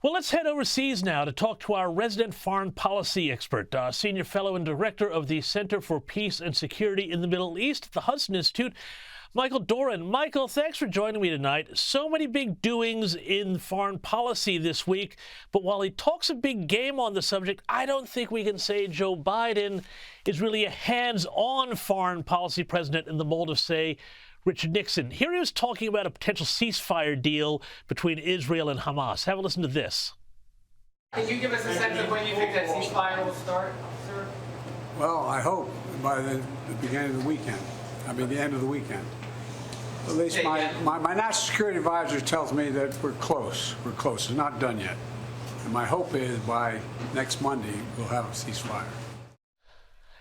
Well, let's head overseas now to talk to our resident foreign policy expert, senior fellow and director of the Center for Peace and Security in the Middle East at the Hudson Institute, Michael Doran. Michael, thanks for joining me tonight. So many big doings in foreign policy this week, but while he talks a big game on the subject, I don't think we can say Joe Biden is really a hands-on foreign policy president in the mold of, say, Richard Nixon. Here he was talking about a potential ceasefire deal between Israel and Hamas. Have a listen to this. Can you give us a sense of when you think that ceasefire will start, sir? Well, I hope by the beginning of the weekend. I mean, the end of the weekend. At least my national security advisor tells me that we're close. We're close. It's not done yet. And my hope is by next Monday, we'll have a ceasefire.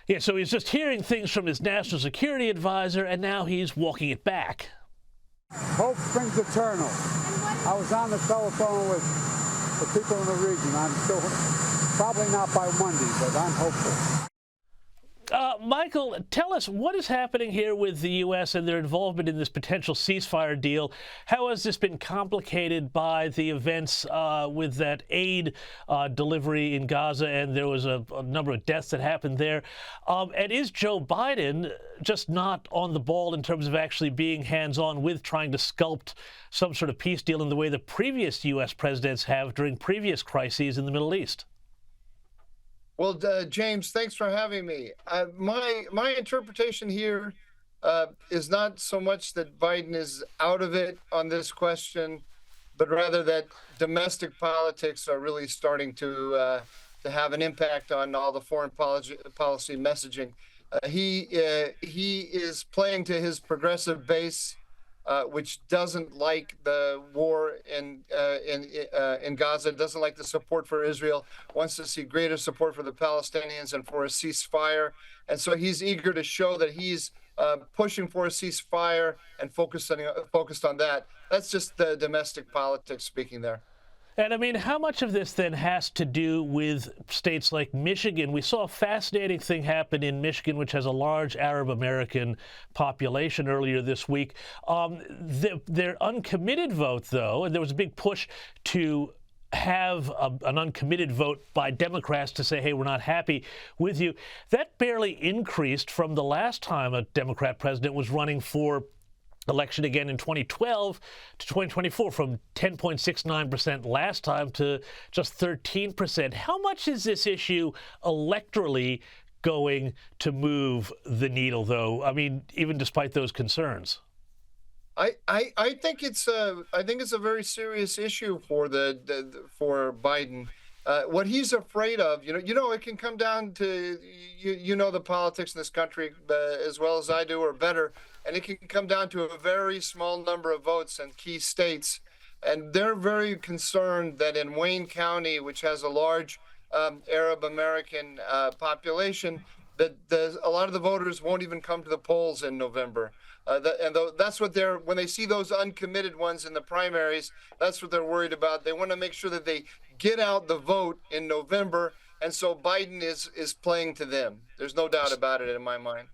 Yeah, so he's just hearing things from his national security advisor, and now he's walking it back. Hope springs eternal. I was on the telephone with the people in the region. I'm still probably not by Monday, but I'm hopeful. Michael, tell us what is happening here with the U.S. and their involvement in this potential ceasefire deal. How has this been complicated by the events with that aid delivery in Gaza, and there was a number of deaths that happened there? And is Joe Biden just not on the ball in terms of actually being hands-on with trying to sculpt some sort of peace deal in the way the previous U.S. presidents have during previous crises in the Middle East? Well, James, thanks for having me. My interpretation here is not so much that Biden is out of it on this question, but rather that domestic politics are really starting to have an impact on all the foreign policy messaging. He is playing to his progressive base, which doesn't like the war in Gaza, doesn't like the support for Israel, wants to see greater support for the Palestinians and for a ceasefire. And so he's eager to show that he's pushing for a ceasefire and focused on that. That's just the domestic politics speaking there. And I mean, how much of this then has to do with states like Michigan? We saw a fascinating thing happen in Michigan, which has a large Arab American population earlier this week. Their uncommitted vote, though, and there was a big push to have an uncommitted vote by Democrats to say, hey, we're not happy with you. That barely increased from the last time a Democrat president was running for election again in 2012 to 2024, from 10.69% last time to just 13%. How much is this issue electorally going to move the needle, though? I mean, even despite those concerns. I think it's a very serious issue for for Biden. What he's afraid of, it can come down to the politics in this country as well as I do, or better. And it can come down to a very small number of votes in key states. And they're very concerned that in Wayne County, which has a large Arab American population, that a lot of the voters won't even come to the polls in November. That's what when they see those uncommitted ones in the primaries, that's what they're worried about. They want to make sure that they get out the vote in November. And so Biden is playing to them. There's no doubt about it in my mind.